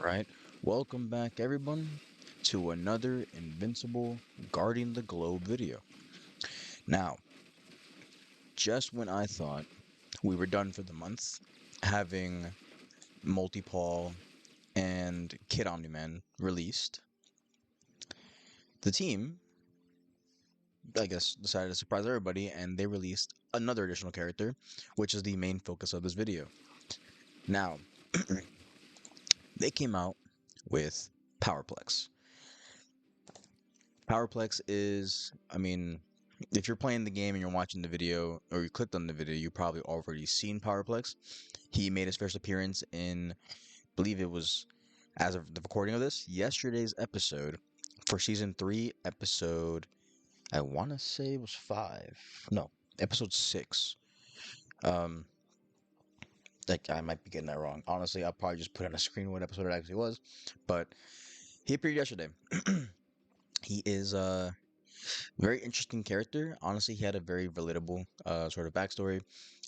Right. Welcome back, everyone, to another Invincible Guarding the Globe video. Now, just when I thought we were done for the month, having Multi-Paul and Kid Omni-Man released, the team, I guess, decided to surprise everybody and they released another additional character, which is the main focus of this video. Now, they came out with Powerplex. Powerplex is, if you're playing the game and you're watching the video, or you clicked on the video, you probably already seen Powerplex. He made his first appearance in, I believe it was, as of the recording of this, yesterday's episode for season 3, episode, I want to say it was 5. No, episode 6. Um, like, I might be getting that wrong. Honestly, I'll probably just put on a screen what episode it actually was. But he appeared yesterday. He is, very interesting character. Honestly, he had a very relatable sort of backstory.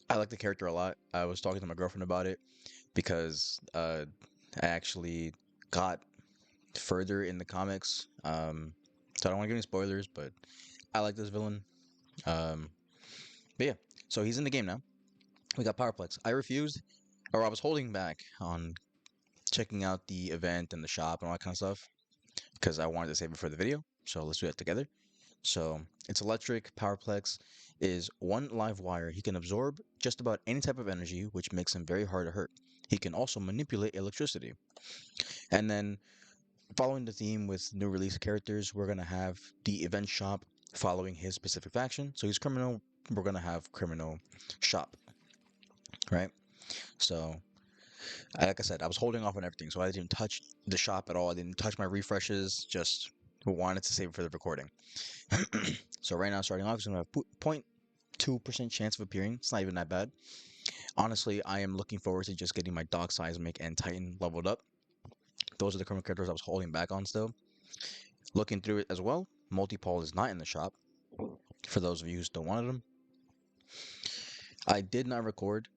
I like the character a lot. I was talking to my girlfriend about it because I actually got further in the comics. So I don't want to give any spoilers, but I like this villain. Um, but yeah, so he's in the game now. We got Powerplex. I refused, or I was holding back on checking out the event and the shop and all that kind of stuff because I wanted to save it for the video. So let's do that together. So its electric Powerplex is one live wire. He can absorb just about any type of energy, which makes him very hard to hurt. He can also manipulate electricity. And then, following the theme with new release characters, we're gonna have the event shop following his specific faction. So he's criminal. We're gonna have criminal shop, right? So, like I said, I was holding off on everything, so I didn't touch the shop at all. I didn't touch my refreshes. Just wanted to save it for the recording. So right now, starting off, he's gonna have 0.2% chance of appearing. It's not even that bad. Honestly, I am looking forward to just getting my Dog Seismic and Titan leveled up. Those are the current characters I was holding back on still. Looking through it as well, Multi-Paul is not in the shop. For those of you who still wanted him, I did not record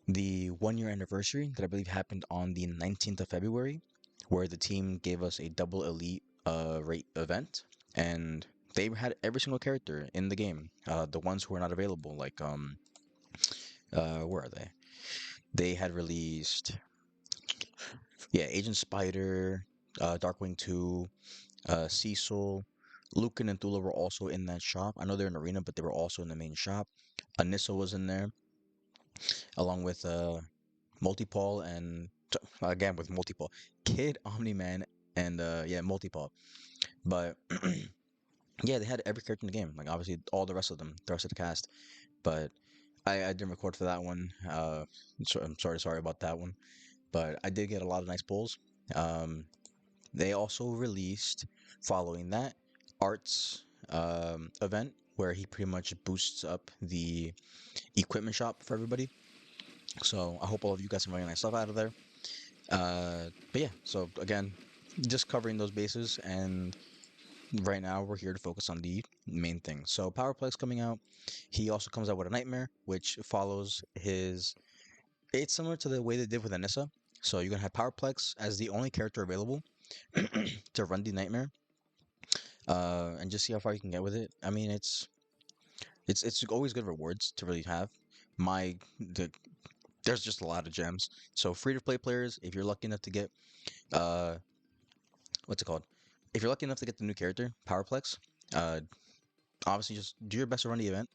the 1 year anniversary that I believe happened on the 19th of February, where the team gave us a double elite rate event, and they had every single character in the game. The ones who were not available, like where are they? They had released, yeah, Agent Spider, Darkwing 2, Cecil, Lucan and Thula were also in that shop. I know they're in Arena, but they were also in the main shop. Anissa was in there, along with Multi-Paul and again with Multi-Paul, Kid, Omni-Man, and yeah, Multi-Paul. But yeah, they had every character in the game. Like obviously all the rest of them, the rest of the cast. But I didn't record for that one. So I'm sorry about that one. But I did get a lot of nice pulls. Um, they also released, following that, Art's event where he pretty much boosts up the equipment shop for everybody. So I hope all of you got some really nice stuff out of there. But yeah, so again, just covering those bases, and right now we're here to focus on the main thing. So Powerplex coming out, he also comes out with a Nightmare, which follows his. It's similar to the way they did with Anissa. So you're gonna have Powerplex as the only character available to run the Nightmare, and just see how far you can get with it. I mean, it's always good rewards to really have. My the, there's just a lot of gems. So free to play players, if you're lucky enough to get uh what's it called? If you're lucky enough to get the new character, Powerplex, uh obviously just do your best to run the event.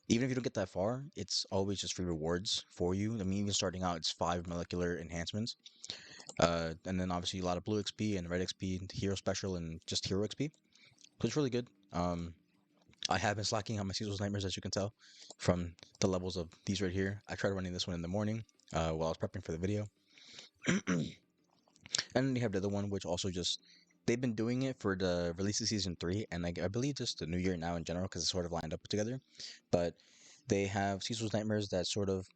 Even if you don't get that far, it's always just free rewards for you. I mean, even starting out, it's 5 molecular enhancements. And then obviously a lot of blue XP and red XP, hero special, and just hero XP. So it's really good. I have been slacking on my Caesar's Nightmares, as you can tell, from the levels of these right here. I tried running this one in the morning while I was prepping for the video. And then you have the other one, which also just they've been doing it for the release of season 3, and I believe just the new year now in general because it's sort of lined up together. But they have Cecil's Nightmares that sort of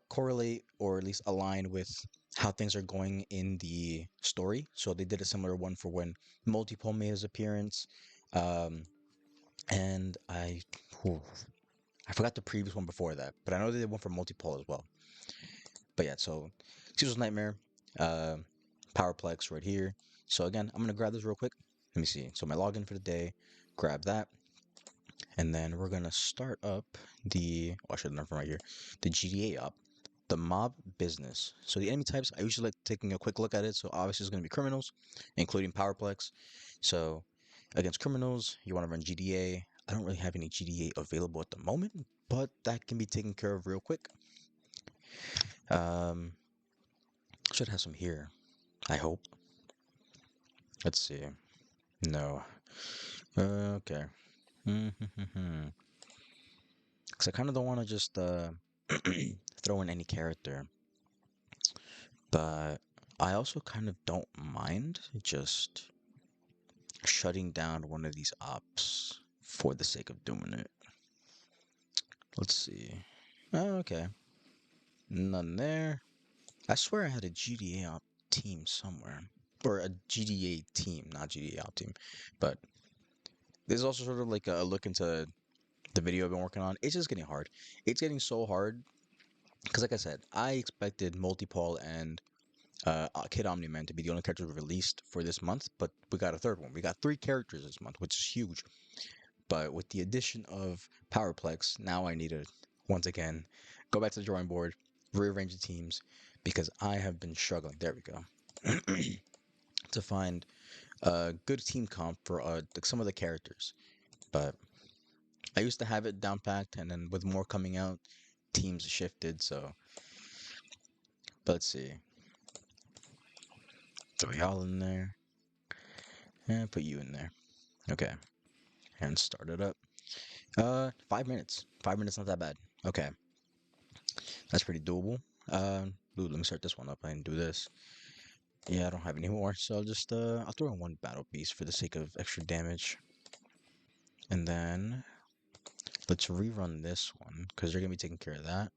correlate or at least align with how things are going in the story. So they did a similar one for when Multiple made his appearance, um, and whew, I forgot the previous one before that, but I know they did one for Multiple as well. But yeah, so Cecil's Nightmare. Powerplex right here. So again, I'm gonna grab this real quick. Let me see. So my login for the day, grab that, and then we're gonna start up the. Oh, I should have done from right here. The GTA up, the mob business. So the enemy types, I usually like taking a quick look at it. So obviously it's gonna be criminals, including Powerplex. So against criminals, you want to run GDA. I don't really have any GDA available at the moment, but that can be taken care of real quick. Um, should have some here. I hope. Let's see. No. Okay. Because I kind of don't want to just throw in any character, but I also kind of don't mind just shutting down one of these ops for the sake of doing it. Let's see. Oh, okay. None there. I swear I had a GTA op team somewhere. Or a GTA team, not GTA op team. But this is also sort of like a look into the video I've been working on. It's just getting hard. It's getting so hard because, like I said, I expected Multipole and Kid Omni-Man to be the only characters released for this month, but we got a third one. We got 3 characters this month, which is huge. But with the addition of Powerplex, now I need to once again go back to the drawing board, rearrange the teams because I have been struggling. There we go. To find a good team comp for like some of the characters. But I used to have it down packed, and then with more coming out, teams shifted. So, but let's see. Throw y'all in there, and put you in there. Okay, and start it up. 5 minutes. 5 minutes, not that bad. Okay, that's pretty doable. Ooh, let me start this one up and do this. Yeah, I don't have any more, so I'll throw in one battle piece for the sake of extra damage, and then let's rerun this one because they're gonna be taking care of that.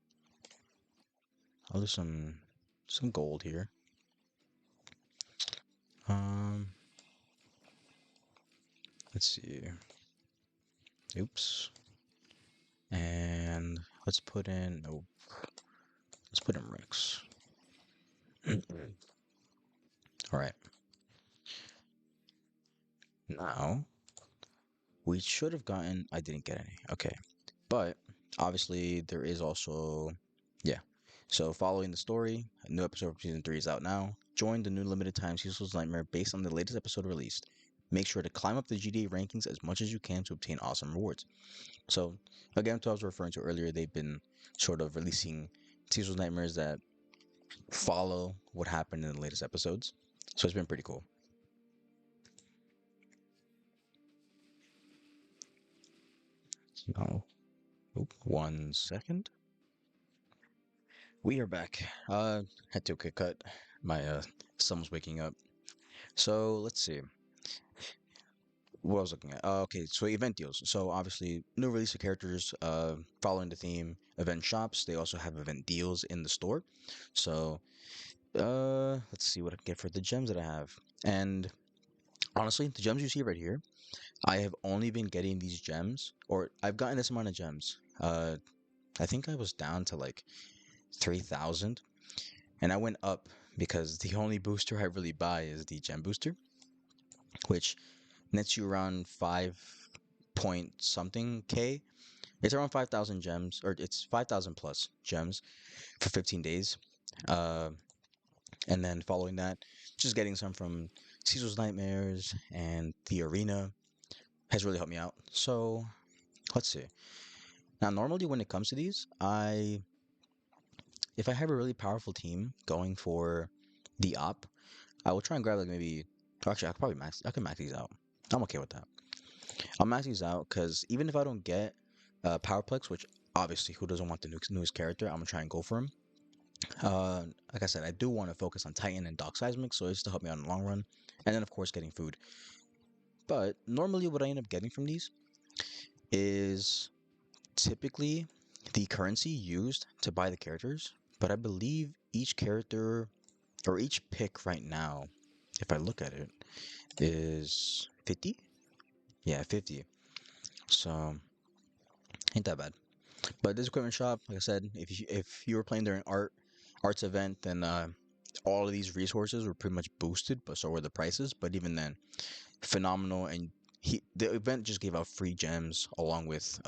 I'll do some gold here. Um, let's see. Oops. And let's put in nope. Let's put in Rex. All right. Now we should have gotten. I didn't get any. Okay, but obviously there is also, yeah. So following the story, a new episode of season 3 is out now. Join the new limited time Cecil's Nightmare based on the latest episode released. Make sure to climb up the GTA rankings as much as you can to obtain awesome rewards. So again, to what I was referring to earlier, they've been sort of releasing Cecil's Nightmares that follow what happened in the latest episodes. So it's been pretty cool. Oh, oop, 1 second. We are back. Had to a quick cut. My son was waking up. So let's see. What I was looking at. Okay, so event deals. So obviously, new release of characters. Following the theme, event shops. They also have event deals in the store. So let's see what I can get for the gems that I have. And honestly, the gems you see right here, I have only been getting these gems, or I've gotten this amount of gems. I think I was down to like 3,000, and I went up because the only booster I really buy is the gem booster, which nets you around 5 point something K. It's around 5,000 gems, or it's 5,000 plus gems for 15 days. Uh, and then following that, just getting some from Caesar's Nightmares and the Arena has really helped me out. So let's see. Now, normally when it comes to these, if I have a really powerful team going for the op, I will try and grab like maybe. Actually, I can max these out. I'm okay with that. I'll max these out because even if I don't get Powerplex, which obviously who doesn't want the newest character, I'm gonna try and go for him. Like I said, I do want to focus on Titan and Doc Seismic, so it's to help me out in the long run, and then of course getting food. But normally, what I end up getting from these is typically the currency used to buy the characters. But I believe each character or each pick right now, if I look at it, is 50. Yeah, 50. So ain't that bad. But this equipment shop, like I said, if you were playing during arts event, then all of these resources were pretty much boosted, but so were the prices. But even then, phenomenal. And the event just gave out free gems along with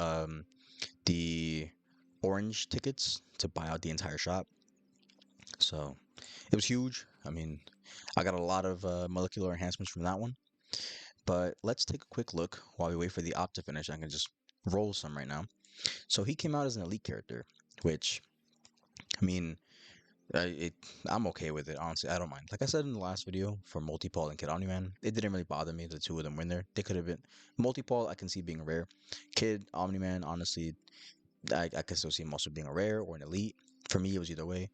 the orange tickets to buy out the entire shop. So it was huge. I mean, I got a lot of molecular enhancements from that one. But let's take a quick look while we wait for the op to finish. I can just roll some right now. So he came out as an elite character, which I mean, I, it, I'm okay with it. Honestly, I don't mind. Like I said in the last video for Multipole and Kid Omni-Man, it didn't really bother me. The two of them were in there. They could have been Multipole. I can see being rare. Kid Omni-Man, honestly, I could still see him also being a rare or an elite. For me, it was either way.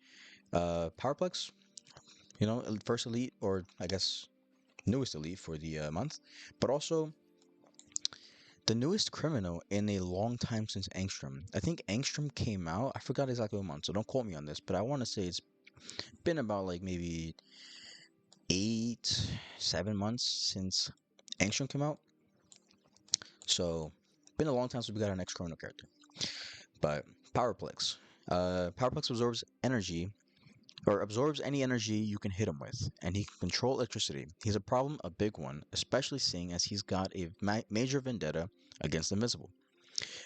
Powerplex, first elite or I guess newest elite for the month, but also the newest criminal in a long time since Angstrom. I think Angstrom came out. I forgot exactly what month, so don't quote me on this, but I want to say it's been about like maybe 8, 7 months since Angstrom came out. So been a long time since we got our next criminal character. But Powerplex. Powerplex absorbs energy or absorbs any energy you can hit him with, and he can control electricity. He's a problem, a big one, especially seeing as he's got a major vendetta against Invincible.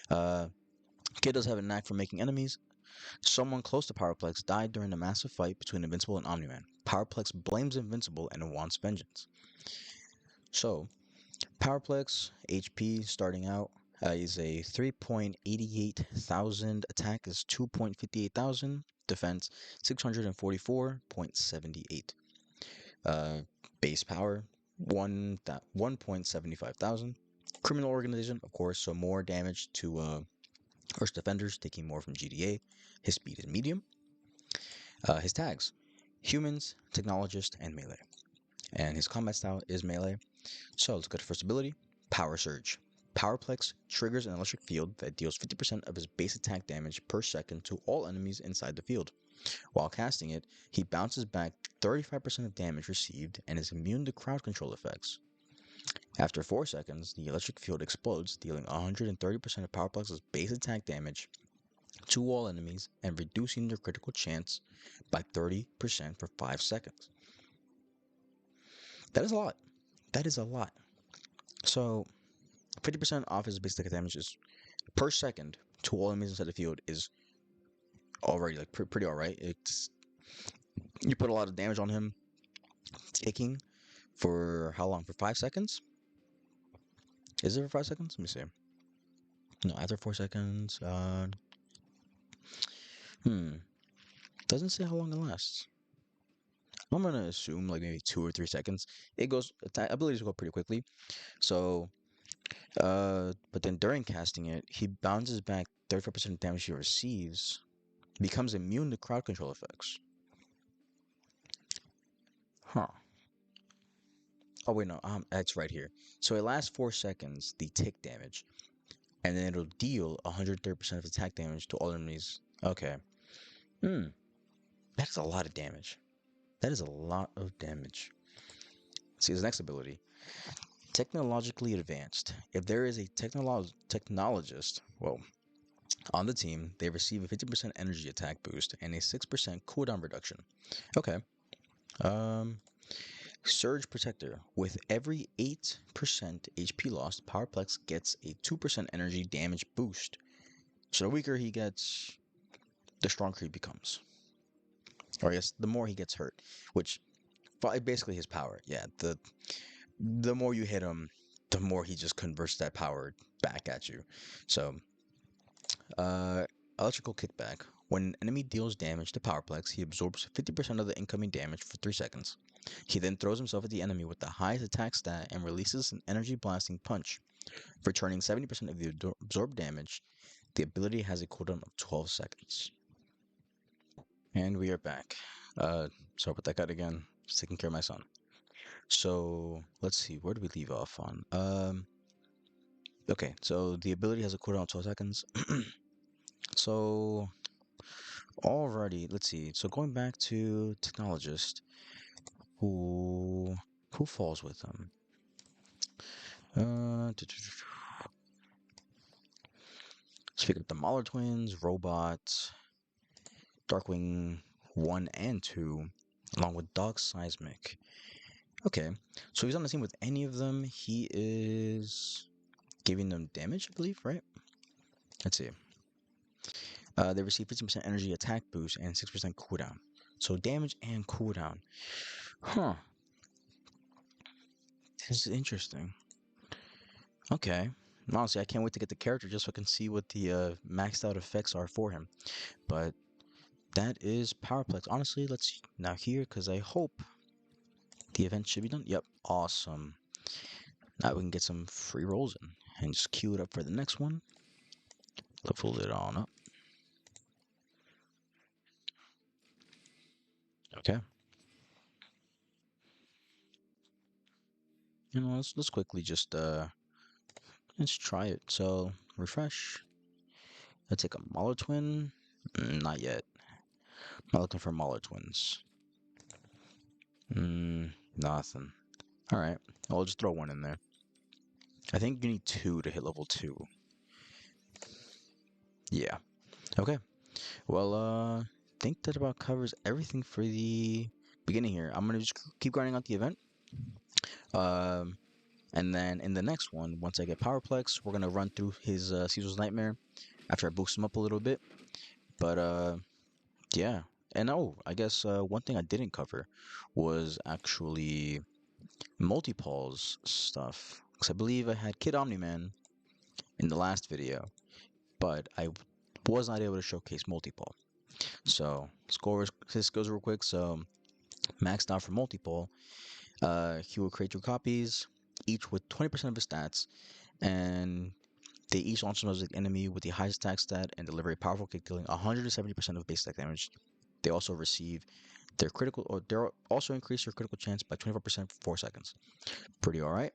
Uh, Kid does have a knack for making enemies. Someone close to Powerplex died during a massive fight between Invincible and Omni-Man. Powerplex blames Invincible and wants vengeance. So, Powerplex HP starting out is a 3.88 thousand, attack is 2.58 thousand, defense 644.78. Base power 1.75 thousand. Criminal organization, of course, so more damage to Earth defenders, taking more from GDA. His speed is medium. His tags: humans, technologist, and melee. And his combat style is melee. So let's go to first ability, Power Surge. Powerplex triggers an electric field that deals 50% of his base attack damage per second to all enemies inside the field. While casting it, he bounces back 35% of damage received and is immune to crowd control effects. After 4 seconds, the electric field explodes, dealing 130% of Powerplex's base attack damage to all enemies and reducing their critical chance by 30% for 5 seconds. That is a lot. That is a lot. So, 50% off his base attack damage is per second to all enemies inside the field is already like pretty alright. It's you put a lot of damage on him, ticking for how long? For 5 seconds? Is it for 5 seconds? Let me see. No, after 4 seconds. Doesn't say how long it lasts. I'm gonna assume like maybe 2 or 3 seconds. It goes. Abilities go pretty quickly. So, but then during casting it, he bounces back 35% of damage he receives, becomes immune to crowd control effects. Huh. Oh wait, no, that's right here. So it lasts 4 seconds, the tick damage, and then it'll deal 130% of attack damage to all enemies. Okay. That's a lot of damage. That is a lot of damage. See his next ability. Technologically advanced. If there is a technologist, well, on the team, they receive a 50% energy attack boost and a 6% cooldown reduction. Okay. Surge Protector. With every 8% HP lost, Powerplex gets a 2% energy damage boost. So the weaker he gets, the stronger he becomes. Or I guess the more he gets hurt, which basically his power. Yeah, the more you hit him, the more he just converts that power back at you. So, uh, electrical kickback. When an enemy deals damage to Powerplex, he absorbs 50% of the incoming damage for 3 seconds. He then throws himself at the enemy with the highest attack stat and releases an energy blasting punch, returning 70% of the absorbed damage. The ability has a cooldown of 12 seconds. And we are back. Sorry about that cut again. Just taking care of my son. So let's see, where do we leave off on? Okay, so the ability has a cooldown of 12 seconds. So alrighty, let's see. So going back to technologist, who falls with them? Speaking of the Mauler twins, robots, Darkwing 1 and 2, along with Dog Seismic. Okay, so he's on the team with any of them. He is giving them damage, I believe, right? Let's see. They receive 15% energy attack boost and 6% cooldown. So damage and cooldown. Huh. This is interesting. Okay. Honestly, I can't wait to get the character just so I can see what the maxed out effects are for him. But that is Powerplex. Honestly, let's now here because I hope the event should be done. Yep, awesome. Now we can get some free rolls in and just queue it up for the next one. Level it on up. Okay. You know, let's quickly just let's try it. So refresh. Let's take a Mauler Twin. Not yet. I'm not looking for Mauler Twins. Nothing. All right. I'll just throw one in there. I think you need two to hit level 2. Yeah. Okay. Well, I think that about covers everything for the beginning here. I'm gonna just keep grinding out the event. Um, and then in the next one, once I get Powerplex, we're gonna run through his Caesar's Nightmare after I boost him up a little bit. But yeah. And oh, I guess one thing I didn't cover was actually Multipol's stuff. Because I believe I had Kid Omni-Man in the last video, but I was not able to showcase Multipole. So, this goes real quick. So, maxed out for Multipole, he will create 2 copies, each with 20% of his stats, and they each launch themselves at the enemy with the highest attack stat and deliver a powerful kick dealing 170% of base attack damage. They also receive their critical, or they also increase your critical chance by 24% for 4 seconds. Pretty alright.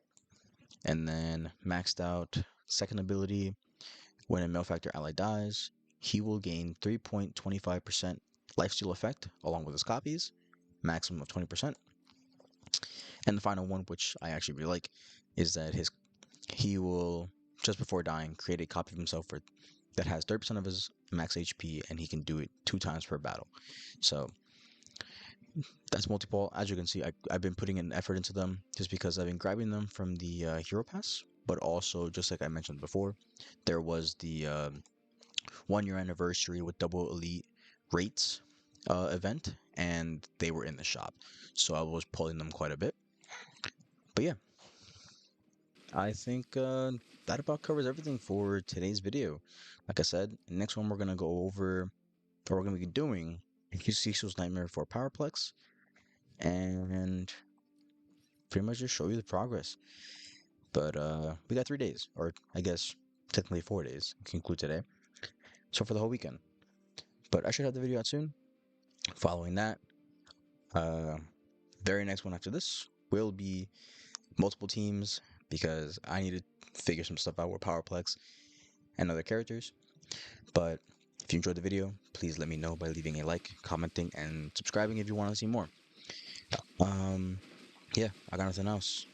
And then maxed out second ability, when a malefactor ally dies, he will gain 3.25% lifesteal effect along with his copies, maximum of 20%. And the final one, which I actually really like, is that he will, just before dying, create a copy of himself that has 30% of his max HP, and he can do it 2 times per battle. So that's Multipole. As you can see, I've been putting an effort into them just because I've been grabbing them from the Hero Pass, but also, just like I mentioned before, there was the 1-year anniversary with double elite rates event, and they were in the shop, so I was pulling them quite a bit. But yeah, I think that about covers everything for today's video. Like I said, next one we're gonna go over, or we're gonna be doing Cecil's Nightmare for Powerplex, and pretty much just show you the progress. But we got 3 days, or I guess technically 4 days, to conclude today. So for the whole weekend. But I should have the video out soon. Following that, very next one after this will be multiple teams because I need to figure some stuff out with Powerplex and other characters. But if you enjoyed the video, please let me know by leaving a like, commenting, and subscribing if you want to see more. Yeah, I got nothing else.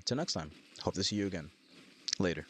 Till next time. Hope to see you again. Later.